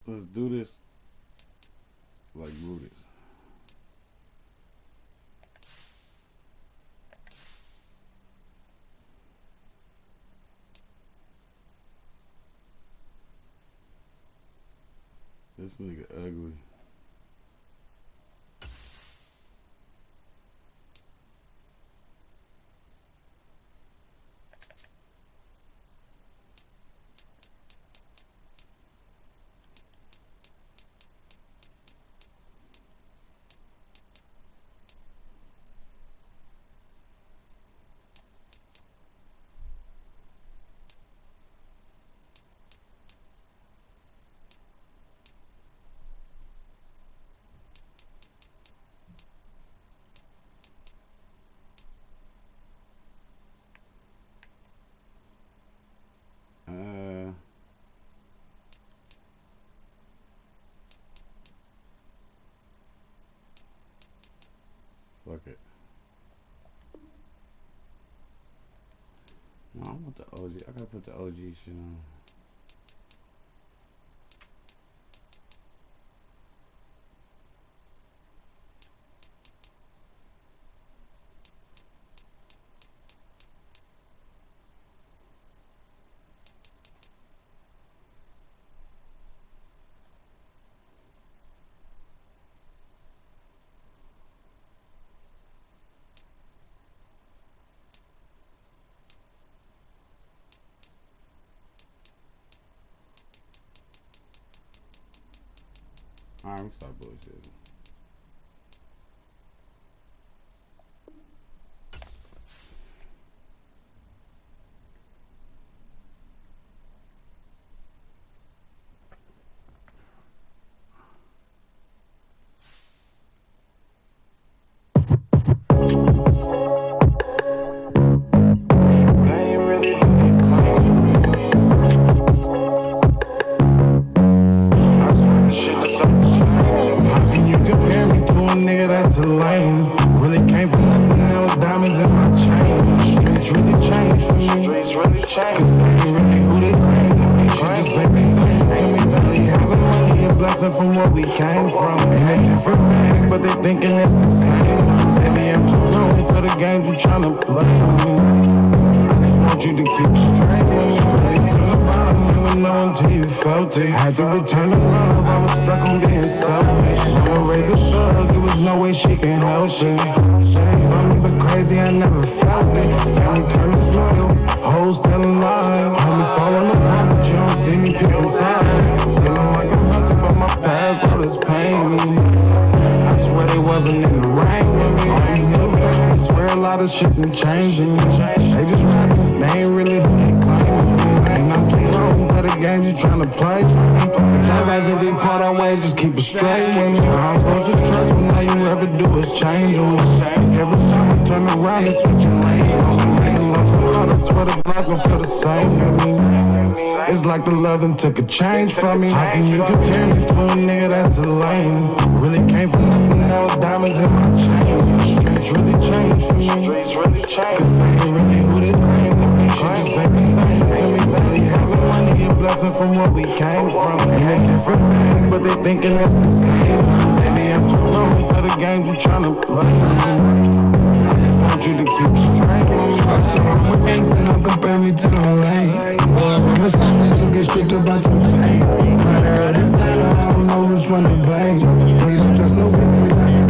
Let's do this like Brutus. This nigga ugly. Fuck it. No, I want the OG. I gotta put the OG shit on. Alright, I'm start bullshit. From where we came from, and different things, but they thinking it's the same. Maybe I'm too grown for the games you tryna play. I just want you to keep straight with me. From the bottom, you would know until you felt it. Had to return the love, I was stuck on being selfish. I'ma raise a thug, there was no way she can help it. Say funny but crazy, I never felt it. Family turning loyal, hoes telling lies. Homies falling apart, but you don't see me pick inside. Feeling like I'm hunting for my past, all this pain. I swear they wasn't in the rain with me. All these new fans, I swear a lot of shit been changing. They just rapping, they ain't really who they claim. And I'm too grown for the games you tryna play. I'd rather be part of ways, just keep it straight with me. I'm supposed to trust when all you ever do is change them. Every time I turn around, it's switching lanes. I lost my heart, I swear the block gon' feel the same for me. It's like the love done took a change for me. How can you compare me to a nigga that's a lame? Really came from nothing, now diamonds in my chain. Streets really changed for me. Cause they ain't really who they claim to be. Shit just ain't the same to me. They having money, a blessing from where we came from. And different things, but they thinking it's the same. Maybe I'm too grown for the games you tryna play. I want you to keep straight. I'm with things and don't compare me to the lane. I'm a son to get stripped about your pain. I don't know which one to blame. Please just know I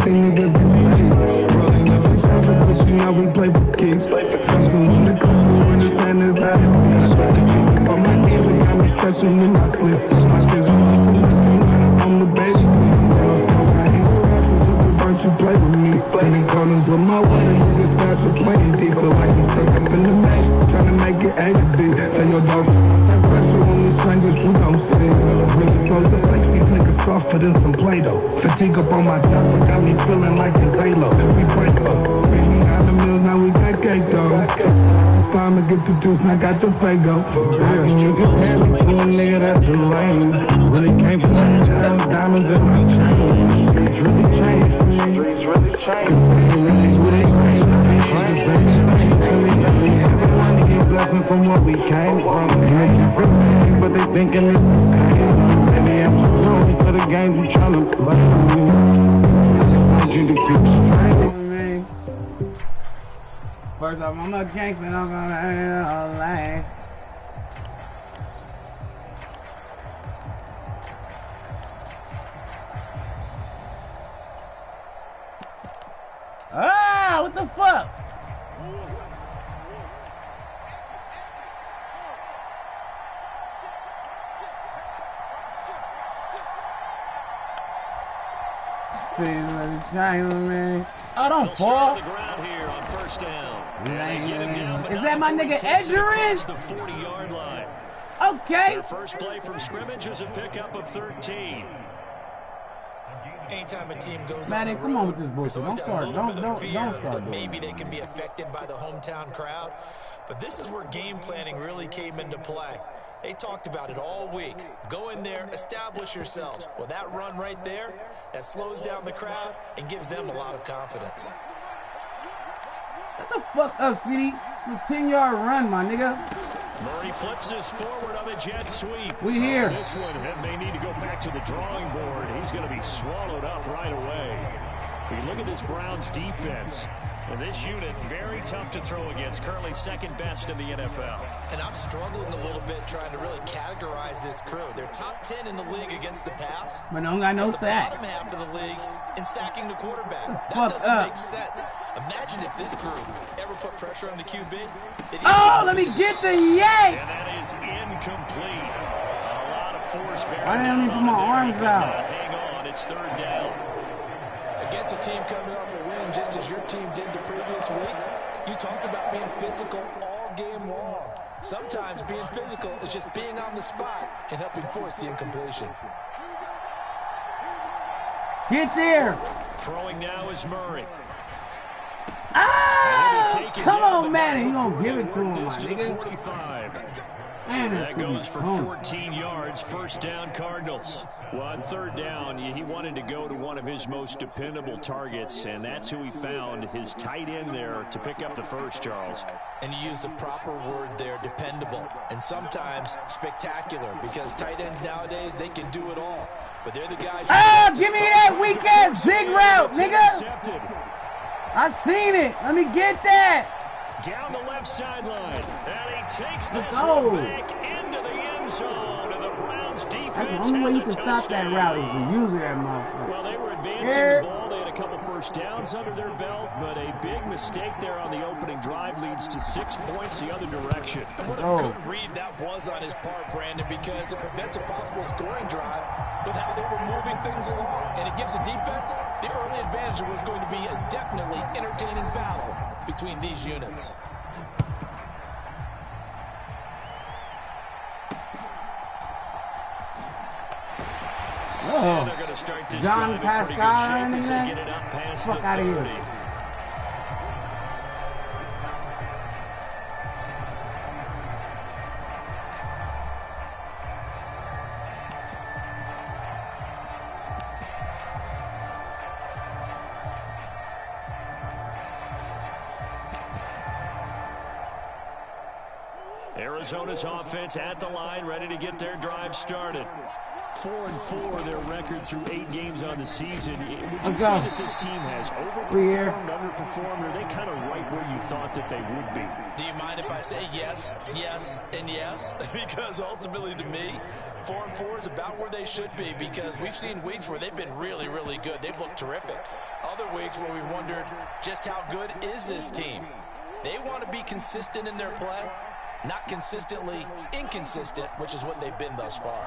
think niggas get paid. Rolling up in traffic, but you know we play for kicks. School in the couple, understand this how it be. On my kid, we got me stressing in my slip. My kids I'm the baby. You play with me, playing corners with my way. You just start to playing deep, feel like I'm stuck up in the maze, trying to make it A to B. Say your dog, that pressure on these strangers, you don't see. Really supposed to like these niggas softer than some Play-Doh. Fatigue up on my chopper, got me feeling like it's Halo. We break up, baby out the mills, now we got cake though. It's time to get the juice, now got the Fago. Yeah, you can tell me to a nigga that's a lame. Really came from that diamonds in my chain. Streets really changed for me. Streets really changed. Blessing from what we came from. But they thinking it's the same. Maybe I'm too games you're trying to play with me. I just want you to keep straight. First off, I'm a gangster, I'm gonna lie. Ah, what the fuck? Oh, don't fall. Here on first down. Is that my nigga Edgerrin? The 40-yard line. Okay. Their first play from scrimmage is a pickup of 13. Anytime a team goes Manny, on the come on road, with this bullshit. there's Don't always start. a little bit of fear Don't start that doing maybe it. they can be affected by the hometown crowd. But this is where game planning really came into play. They talked about it all week. Go in there, establish yourselves. Well, that run right there, that slows down the crowd and gives them a lot of confidence. Shut the fuck up, CD. It's a 10-yard run, my nigga. Murray flips this forward on the jet sweep. We here. This one may need to go back to the drawing board. He's going to be swallowed up right away. We look at this Browns defense. And this unit, very tough to throw against. Currently second best in the NFL. And I'm struggling a little bit trying to really categorize this crew. They're top 10 in the league against the pass. But don't got no the sack. bottom half of the league in sacking the quarterback. Fuck That doesn't up. make sense. Imagine if this group ever put pressure on the QB. Oh, let me get the yank. And that is incomplete. A lot of force bearing. Why didn't I put my arms out? Hang on, it's third down. Against a team coming off a win just as your team did the previous week, you talked about being physical all game long. Sometimes being physical is just being on the spot and helping force the incompletion. Get there. Throwing now is Murray. Ah! Come on, man. You gonna give it to him, my nigga. 45. Man, That goes for 14 yards. First down, Cardinals. Well, on third down, he wanted to go to one of his most dependable targets, and that's who he found, his tight end there, to pick up the first, Charles. And you use the proper word there, dependable, and sometimes spectacular, because tight ends nowadays, they can do it all. But they're the guys... Ah, give me that weak-ass big route, nigga. I seen it. Let me get that. Down the left sideline, and he takes this go. one back into the end zone, and the Browns defense That's the only way has you a can stop that touchdown. route is to use that motherfucker. Well, they were advancing the ball. They had a couple first downs under their belt, but a big mistake there on the opening drive leads to 6 points the other direction. And what a good read that was on his part, Brandon, because it prevents a possible scoring drive with how they were moving things along. And it gives the defense the early advantage. It was going to be a definitely entertaining battle between these units. And they're going to start this John drive in pretty good shape Pascal as they get it up past fuck the out of 30. here. Arizona's offense at the line, ready to get their drive started. 4-4, their record through 8 games on the season. Would you say that this team has overperformed, underperformed, or are they kind of right where you thought that they would be? Do you mind if I say yes, yes, and yes? Because ultimately to me, 4-4 is about where they should be, because we've seen weeks where they've been really, really good. They've looked terrific. Other weeks where we wondered just how good is this team. They want to be consistent in their play, not consistently inconsistent, which is what they've been thus far.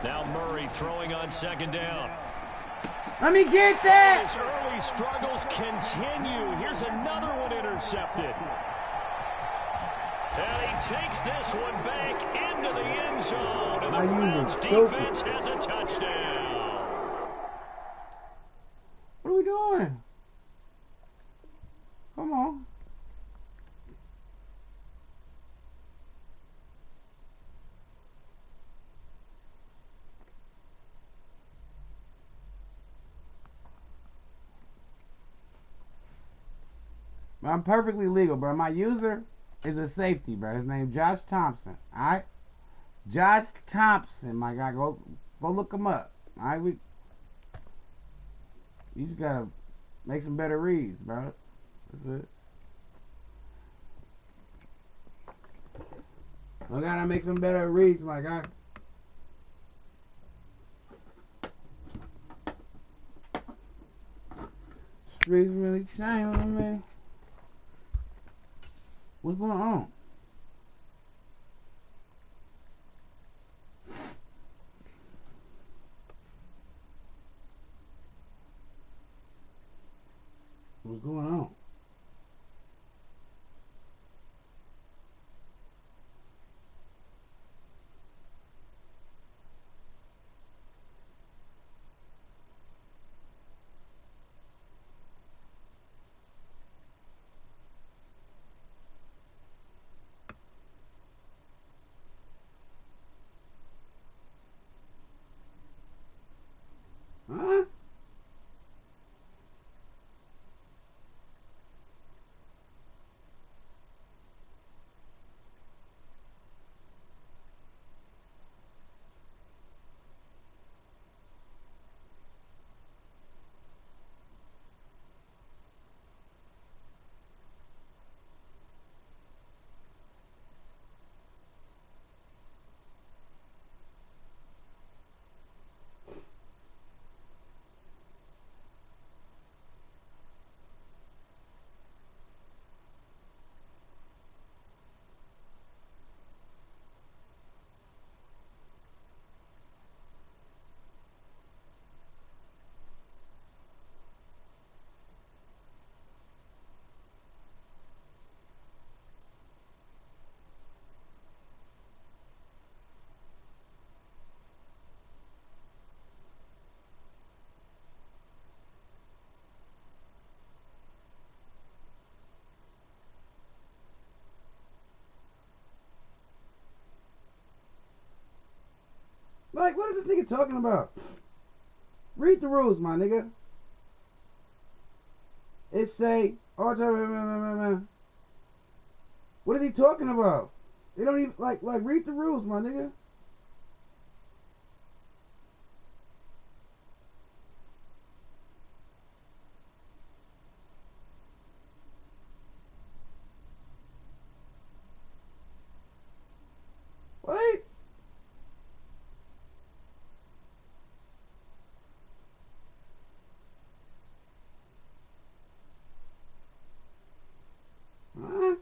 Now Murray throwing on second down. Let me get that. His early struggles continue. Here's another one intercepted. And he takes this one back into the end zone. And the Browns defense has a touchdown. What are we doing? Come on. I'm perfectly legal, bro. My user is a safety, bro. His name's Josh Thompson. Alright? Josh Thompson, my guy. Go look him up. Alright? You just gotta make some better reads, bro. That's it. I gotta make some better reads, my guy. Streets really changed on me. What's going on? What's going on? Huh? Like, what is this nigga talking about? Read the rules, my nigga. It say, what is he talking about? They don't even, like, read the rules, my nigga. Wait. Huh?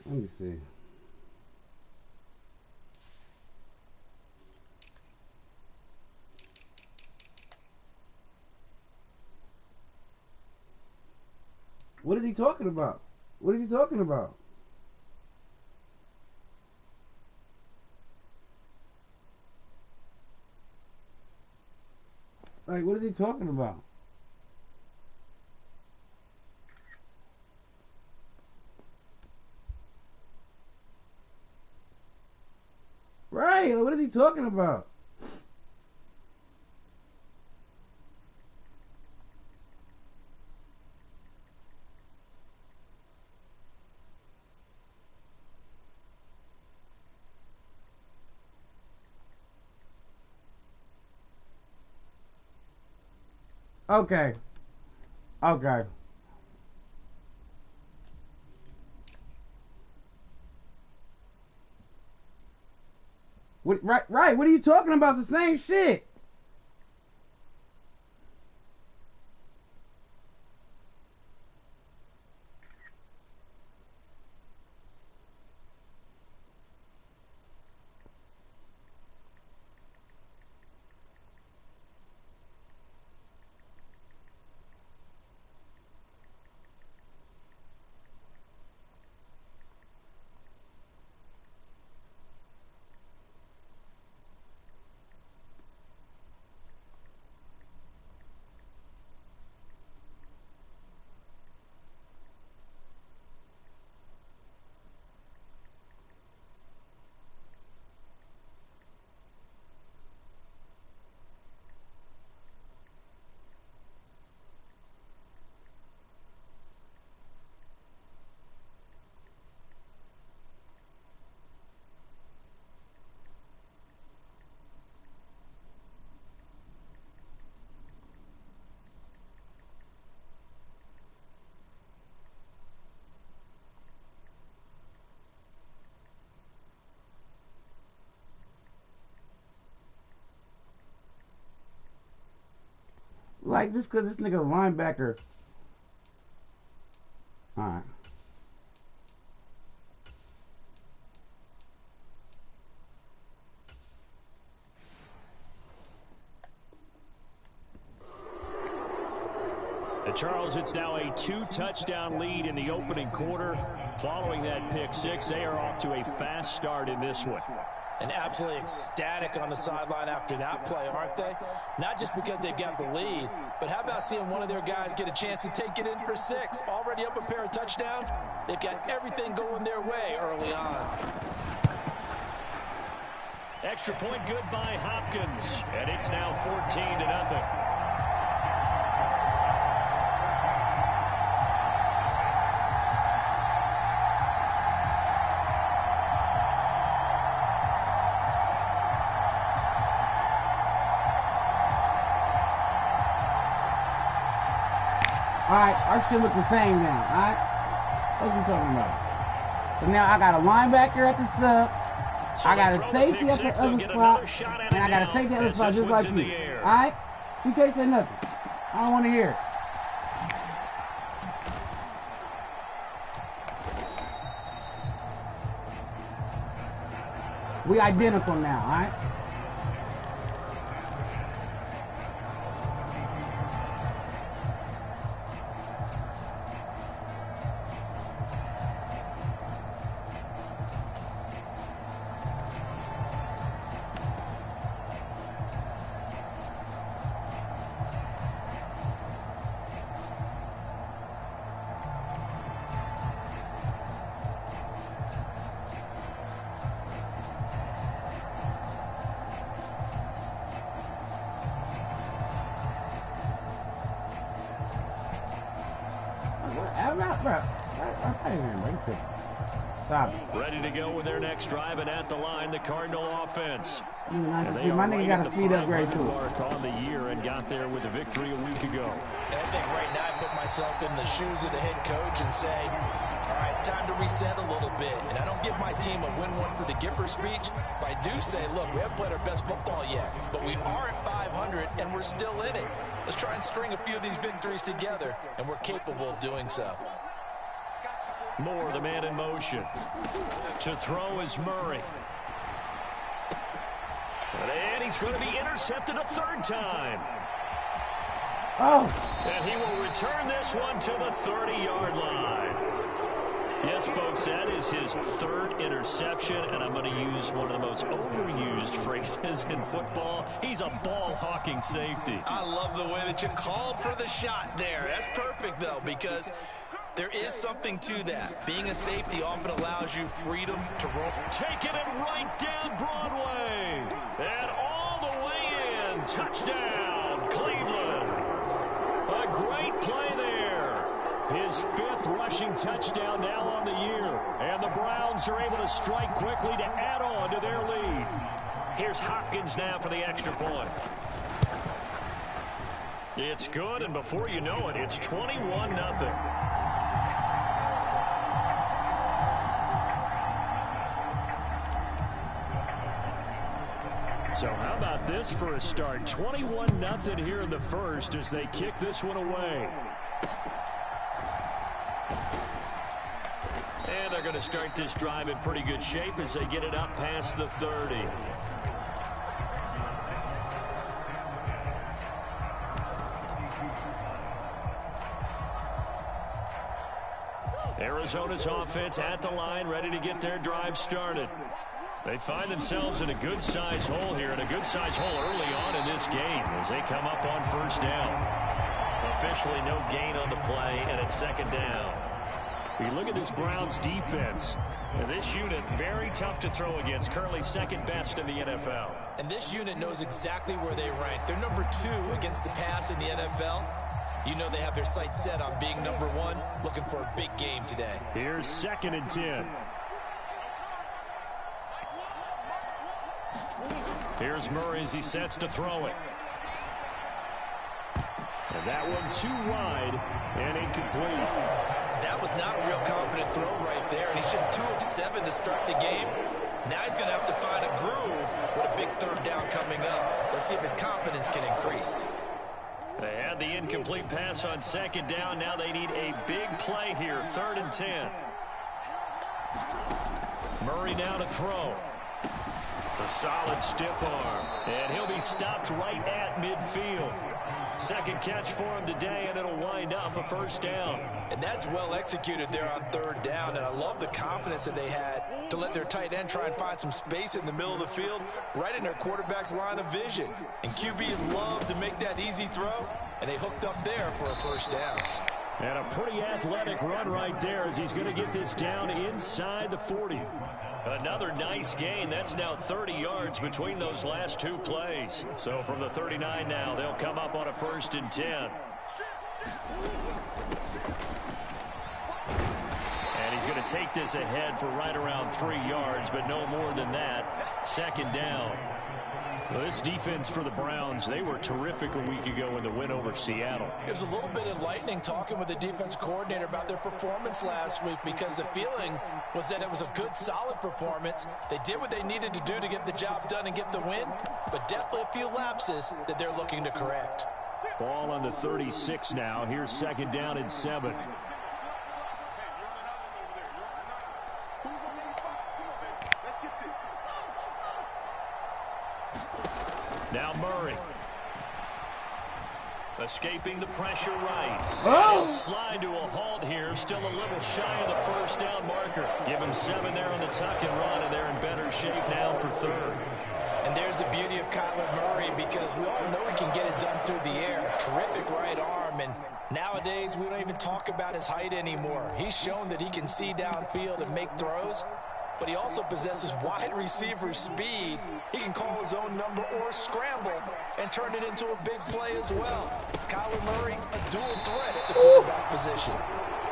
Let me see. What is he talking about? What is he talking about? Like, what is he talking about? Right, what is he talking about? Okay. Okay. What, right, what are you talking about? It's the same shit. like just because this nigga linebacker. All right. Charles, it's now a 2-touchdown lead in the opening quarter. Following that pick six, they are off to a fast start in this one. And absolutely ecstatic on the sideline after that play, aren't they? Not just because they've got the lead, but how about seeing one of their guys get a chance to take it in for six? Already up a pair of touchdowns. They've got everything going their way early on. Extra point good by Hopkins, and it's now 14-0. Alright, our shit look the same now, alright? What are we talking about? So now I got a linebacker at the sub, I got a safety at the other spot, and I got a safety at the other spot just like you. Alright? You can't say nothing. I don't want to hear it. We identical now, alright? Stop. Ready to go with their next drive, and at the line, the Cardinal offense. And they my nigga got a speed upgrade too. Mark on the year and got there with the victory a week ago. And I think right now I put myself in the shoes of the head coach and say, all right, time to reset a little bit. And I don't give my team a win one for the Gipper speech, but I do say, look, we haven't played our best football yet, but we are at 500 and we're still in it. Let's try and string a few of these victories together, and we're capable of doing so. Moore, the man in motion. To throw is Murray. And he's going to be intercepted a third time. Oh. And he will return this one to the 30-yard line. Yes, folks, that is his third interception, and I'm going to use one of the most overused phrases in football. He's a ball-hawking safety. I love the way that you called for the shot there. That's perfect, though, because there is something to that. Being a safety often allows you freedom to roam. Taking it right down Broadway. And all the way in. Touchdown, Cleveland. A great play there. His fifth rushing touchdown now on the year. And the Browns are able to strike quickly to add on to their lead. Here's Hopkins now for the extra point. It's good, and before you know it, it's 21-0. So how about this for a start? 21-0 here in the first as they kick this one away. And they're going to start this drive in pretty good shape as they get it up past the 30. Arizona's offense at the line, ready to get their drive started. They find themselves in a good-sized hole here, and a good-sized hole early on in this game as they come up on first down. Officially no gain on the play, and it's second down. You look at this Browns defense, and this unit very tough to throw against, currently second best in the NFL. And this unit knows exactly where they rank. They're number 2 against the pass in the NFL. You know they have their sights set on being number 1, looking for a big game today. Here's 2nd and 10. Here's Murray as he sets to throw it. And that one too wide and incomplete. That was not a real confident throw right there, and he's just 2 of 7 to start the game. Now he's going to have to find a groove with a big third down coming up. Let's see if his confidence can increase. They had the incomplete pass on second down. Now they need a big play here. 3rd and 10. Murray now to throw. A solid stiff arm. And he'll be stopped right at midfield. Second catch for him today, and it'll wind up a 1st down. And that's well executed there on 3rd down, and I love the confidence that they had to let their tight end try and find some space in the middle of the field, right in their quarterback's line of vision. And QBs love to make that easy throw, and they hooked up there for a 1st down. And a pretty athletic run right there as he's going to get this down inside the 40. Another nice gain. That's now 30 yards between those last 2 plays. So from the 39 now, they'll come up on a 1st and 10. And he's going to take this ahead for right around 3 yards, but no more than that. 2nd down. Well, this defense for the Browns, they were terrific a week ago in the win over Seattle. It was a little bit enlightening talking with the defense coordinator about their performance last week, because the feeling was that it was a good, solid performance. They did what they needed to do to get the job done and get the win, but definitely a few lapses that they're looking to correct. Ball on the 36 now. Here's 2nd down and 7. Now Murray. Escaping the pressure right. Oh. He'll slide to a halt here. Still a little shy of the 1st down marker. Give him 7 there on the tuck and run, and they're in better shape now for 3rd. And there's the beauty of Kyler Murray, because we all know he can get it done through the air. Terrific right arm, and nowadays we don't even talk about his height anymore. He's shown that he can see downfield and make throws, but he also possesses wide receiver speed. He can call his own number or scramble and turn it into a big play as well. Kyler Murray, a dual threat at the quarterback position.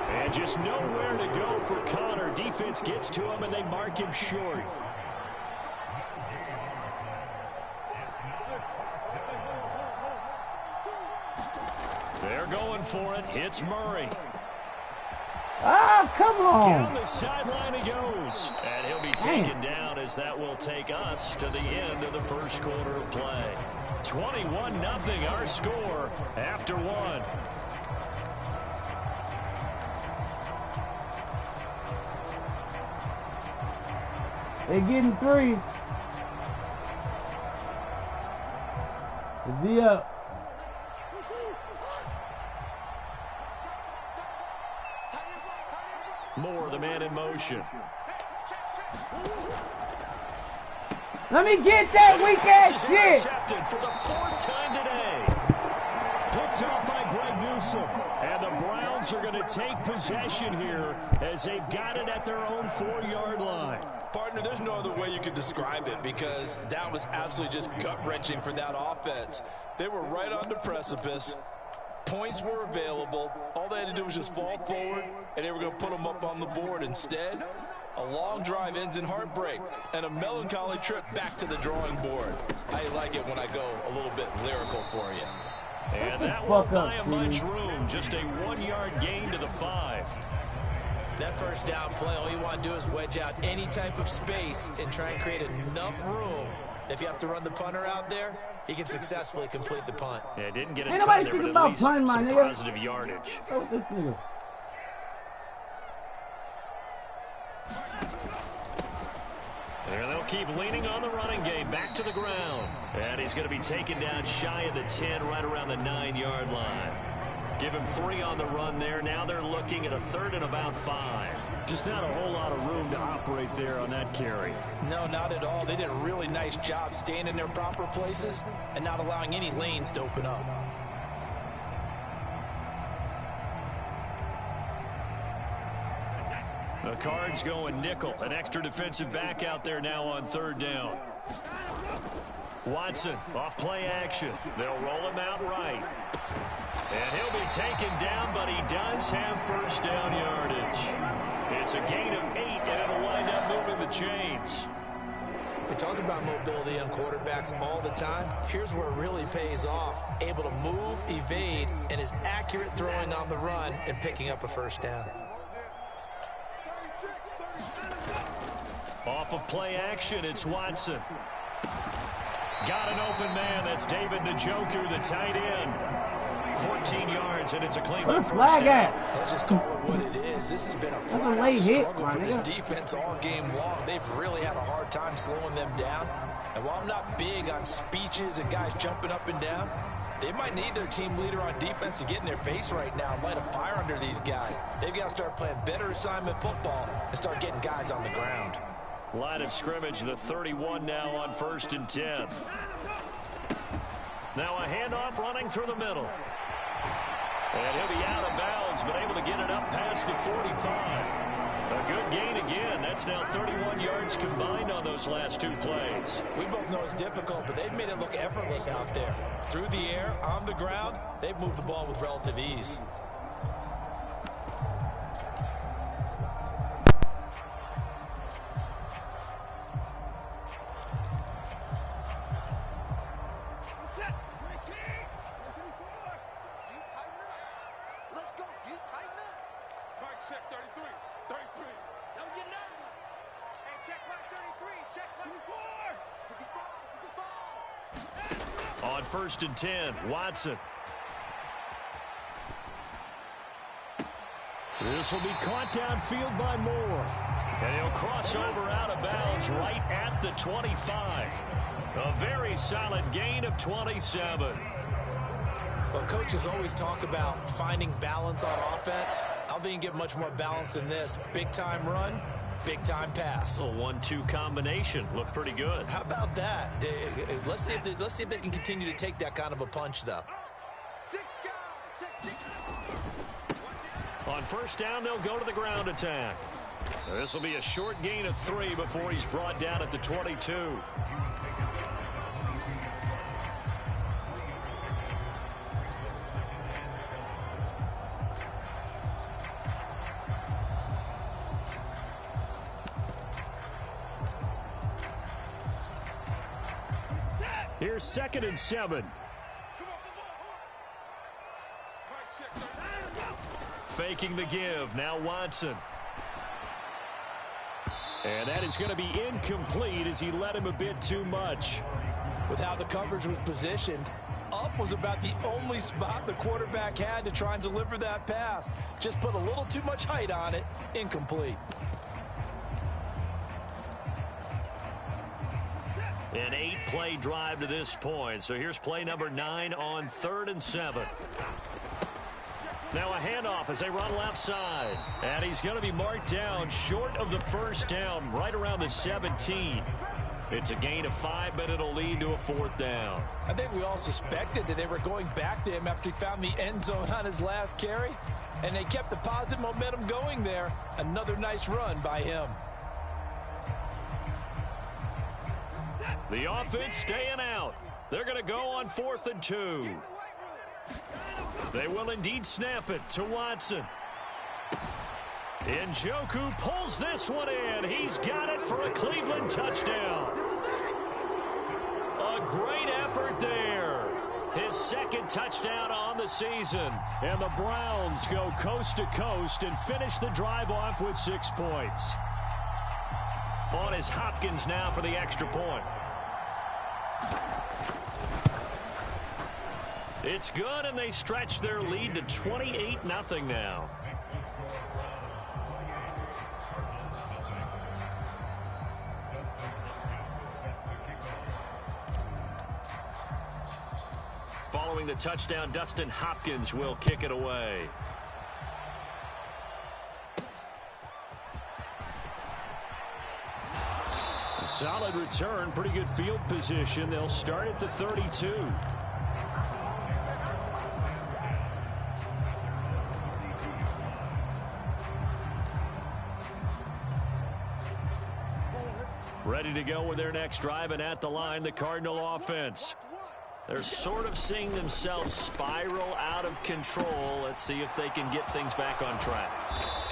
And just nowhere to go for Connor. Defense gets to him, and they mark him short. They're going for it. It's Murray. Ah, come on. Down the sideline he goes. And he'll be taken down, as that will take us to the end of the 1st quarter of play. 21-0 our score after 1. They're getting 3. It's D up. Moore, the man in motion. Let me get that weak ass shit. Intercepted for the 4th time today. Picked off by Greg Newsome. And the Browns are going to take possession here as they've got it at their own 4-yard line. Partner, there's no other way you could describe it, because that was absolutely just gut-wrenching for that offense. They were right on the precipice. Points were available. All they had to do was just fall forward, and they were going to put them up on the board. Instead, a long drive ends in heartbreak and a melancholy trip back to the drawing board. I like it when I go a little bit lyrical for you. And that won't buy him much room. Just a 1-yard gain to the 5. That 1st down play, all you want to do is wedge out any type of space and try and create enough room. If you have to run the punter out there, he can successfully complete the punt. Yeah, didn't get a Ain't ton nobody there, thinking but at about least punting, my some nigga. positive yardage. Oh, this nigga. There they'll keep leaning on the running game. Back to the ground. And he's going to be taken down shy of the 10, right around the 9-yard line. Give him 3 on the run there. Now they're looking at a 3rd and about 5. Just not a whole lot of room to operate there on that carry. No, not at all. They did a really nice job staying in their proper places and not allowing any lanes to open up. The Cards going nickel. An extra defensive back out there now on 3rd down. Watson off play action. They'll roll him out right. And he'll be taken down, but he does have 1st down yardage. It's a gain of 8, and it'll wind up moving the chains. We talk about mobility on quarterbacks all the time. Here's where it really pays off. Able to move, evade, and is accurate throwing on the run and picking up a 1st down. Off of play action, it's Watson. Got an open man. That's David Njoku, the tight end. 14 yards, and it's a Where's Cleveland the first flag down. at? Let's just call it what it is. This has been a flat late hit, struggle my for this nigga. defense all game long. They've really had a hard time slowing them down. And while I'm not big on speeches and guys jumping up and down, they might need their team leader on defense to get in their face right now and light a fire under these guys. They've got to start playing better assignment football and start getting guys on the ground. Line of scrimmage, the 31 now on 1st and 10. Now a handoff running through the middle. And he'll be out of bounds, but able to get it up past the 45. A good gain again. That's now 31 yards combined on those last 2 plays. We both know it's difficult, but they've made it look effortless out there. Through the air, on the ground, they've moved the ball with relative ease. On 1st and 10, Watson. This will be caught downfield by Moore. And he'll cross over out of bounds right at the 25. A very solid gain of 27. Well, coaches always talk about finding balance on offense. I don't think you get much more balance than this. Big-time run, big-time pass. A 1-2 combination. Looked pretty good. How about that? Let's see if they can continue to take that kind of a punch, though. On 1st down, they'll go to the ground attack. This will be a short gain of 3 before he's brought down at the 22. Here's 2nd and 7. Faking the give. Now Watson. And that is going to be incomplete as he led him a bit too much. With how the coverage was positioned, up was about the only spot the quarterback had to try and deliver that pass. Just put a little too much height on it. Incomplete. An 8-play drive to this point. So here's play number 9 on 3rd and 7. Now a handoff as they run left side. And he's going to be marked down short of the 1st down, right around the 17. It's a gain of 5, but it'll lead to a 4th down. I think we all suspected that they were going back to him after he found the end zone on his last carry. And they kept the positive momentum going there. Another nice run by him. The offense staying out. They're going to go on 4th and 2. They will indeed snap it to Watson. Njoku pulls this one in. He's got it for a Cleveland touchdown. A great effort there. His 2nd touchdown on the season. And the Browns go coast to coast and finish the drive off with 6 points. On is Hopkins now for the extra point. It's good, and they stretch their lead to 28-0 now. Following the touchdown, Dustin Hopkins will kick it away. A solid return, pretty good field position. They'll start at the 32. Ready to go with their next drive, and at the line, the Cardinal offense. They're sort of seeing themselves spiral out of control. Let's see if they can get things back on track.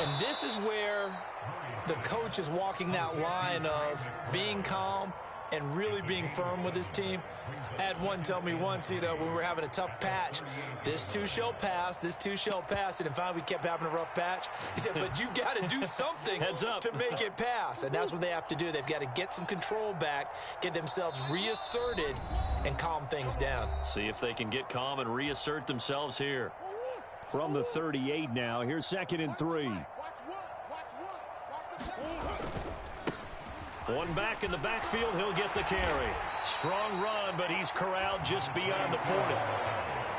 And this is where the coach is walking that line of being calm and really being firm with his team. I had one tell me once, when we were having a tough patch, this too shall pass, this too shall pass. And then finally we kept having a rough patch. He said, but you got to do something to make it pass. And that's what they have to do. They've got to get some control back, get themselves reasserted, and calm things down. See if they can get calm and reassert themselves here. From the 38 now, here's 2nd and 3. One back in the backfield, he'll get the carry. Strong run, but he's corralled just beyond the 40.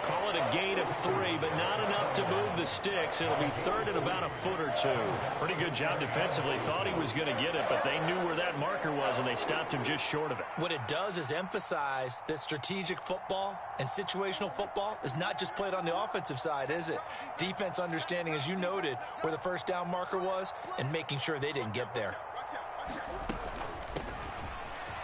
Call it a gain of 3, but not enough to move the sticks. It'll be 3rd and about a foot or 2. Pretty good job defensively. Thought he was going to get it, but they knew where that marker was, and they stopped him just short of it. What it does is emphasize that strategic football and situational football is not just played on the offensive side, is it? Defense understanding, as you noted, where the first down marker was and making sure they didn't get there.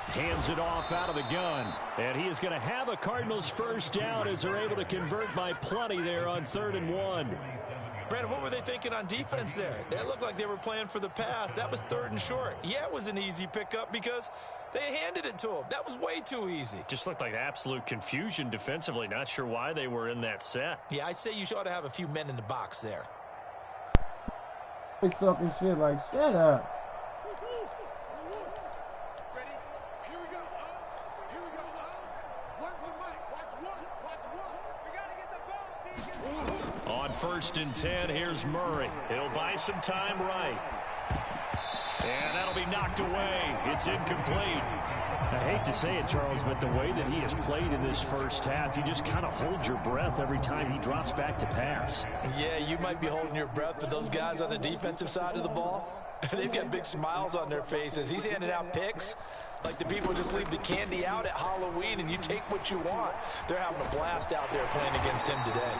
Hands it off out of the gun. And he is going to have a Cardinals first down as they're able to convert by plenty there on 3rd and 1. Brandon, what were they thinking on defense there? They looked like they were playing for the pass. That was 3rd and short. Yeah, it was an easy pickup because they handed it to him. That was way too easy. Just looked like absolute confusion defensively. Not sure why they were in that set. Yeah, I'd say you ought to have a few men in the box there. They talking shit like, shut up. On 1st and 10, here's Murray. He'll buy some time right. And that'll be knocked away. It's incomplete. I hate to say it, Charles, but the way that he has played in this first half, you just kind of hold your breath every time he drops back to pass. Yeah, you might be holding your breath, but those guys on the defensive side of the ball, they've got big smiles on their faces. He's handing out picks like the people just leave the candy out at Halloween and you take what you want. They're having a blast out there playing against him today.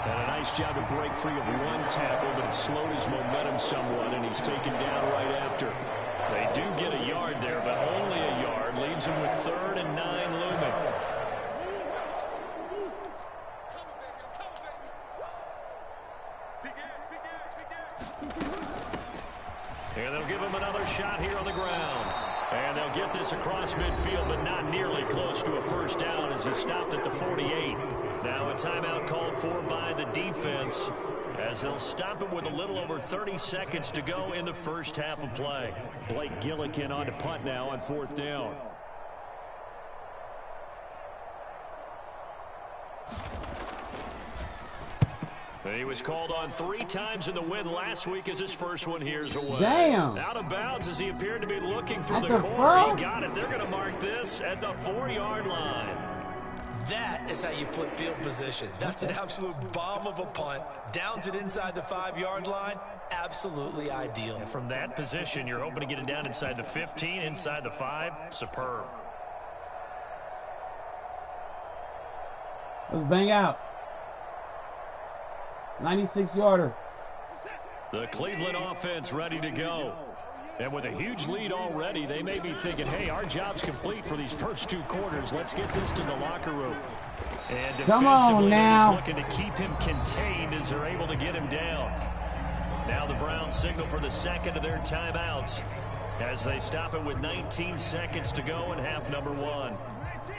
And a nice job to break free of one tackle, but it slowed his momentum somewhat, and he's taken down right after. They do get a yard there, but only a yard. Leaves him with 3rd and 9 looming. And they'll give him another shot here on the ground. And they'll get this across midfield, but not nearly close to a first down as he stopped at the 48. Now a timeout called for by the defense as they'll stop him with a little over 30 seconds to go in the first half of play. Blake Gillikin on to punt now on 4th down. He was called on 3 times in the win last week as his first one here's away. Damn. Out of bounds as he appeared to be looking for At the corner. front? He got it. They're going to mark this at the 4-yard line. That is how you flip field position. That's an absolute bomb of a punt. Downs it inside the 5-yard line. Absolutely ideal. And from that position, you're hoping to get it down inside the 15, inside the 5. Superb. Let's bang out. 96-yarder. The Cleveland offense ready to go. And with a huge lead already, they may be thinking, hey, our job's complete for these first 2 quarters. Let's get this to the locker room. And Come on defensively, now. they're just looking to keep him contained as they're able to get him down. Now the Browns signal for the second of their timeouts as they stop it with 19 seconds to go in half number 1.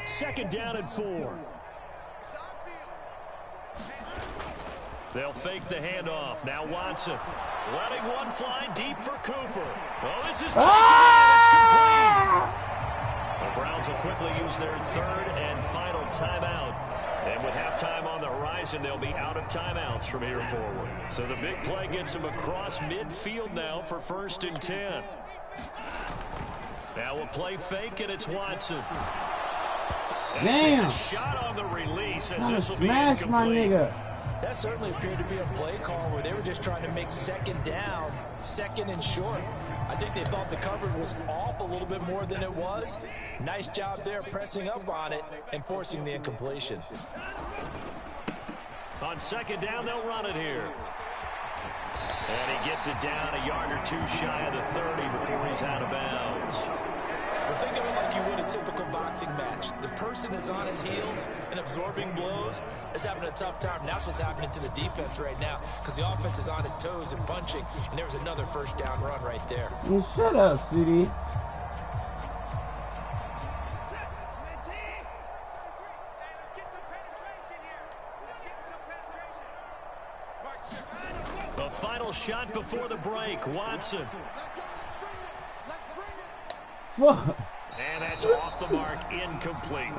2nd down and 4. They'll fake the handoff. Now Watson letting one fly deep for Cooper. Oh, this is taken out. It's complete. The Browns will quickly use their 3rd and final timeout. And with halftime on the horizon, they'll be out of timeouts from here forward. So the big play gets them across midfield now for 1st and 10. Now we'll play fake, and it's Watson. And Damn. he takes a shot on the release as this will be Smash incomplete. my nigga. That certainly appeared to be a play call where they were just trying to make 2nd down, 2nd and short. I think they thought the coverage was off a little bit more than it was. Nice job there pressing up on it and forcing the incompletion. On 2nd down, they'll run it here. And he gets it down a yard or 2 shy of the 30 before he's out of bounds. Well, think of it like you would a typical boxing match. The person that's on his heels and absorbing blows is having a tough time. And that's what's happening to the defense right now because the offense is on his toes and punching. And there was another first down run right there. Well, shut up, CD. A final shot before the break. Watson. Fuck. And that's off the mark, incomplete.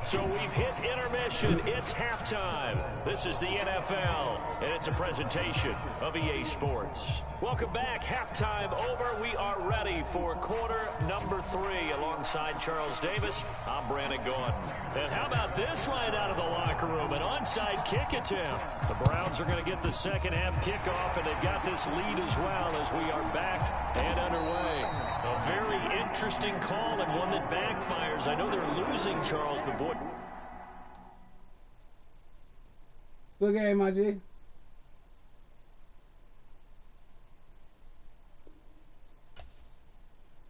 So we've hit intermission. It's halftime. This is the NFL, and it's a presentation of EA Sports. Welcome back. Halftime over. We are ready for quarter number 3. Alongside Charles Davis, I'm Brandon Gordon. And how about this right out of the locker room? An onside kick attempt. The Browns are going to get the second half kickoff, and they've got this lead as well as we are back and underway. A very interesting call and one that backfires. I know they're losing, Charles, but boy. Good game, my G.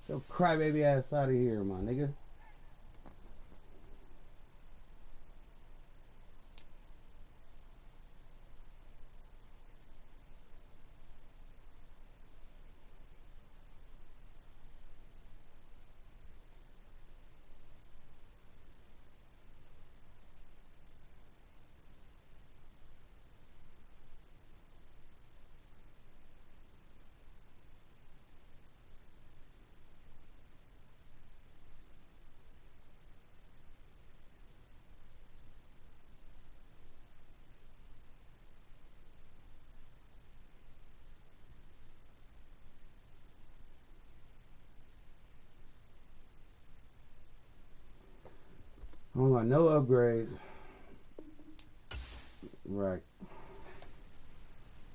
Yo, crybaby ass out of here, my nigga. I don't got no upgrades. Right.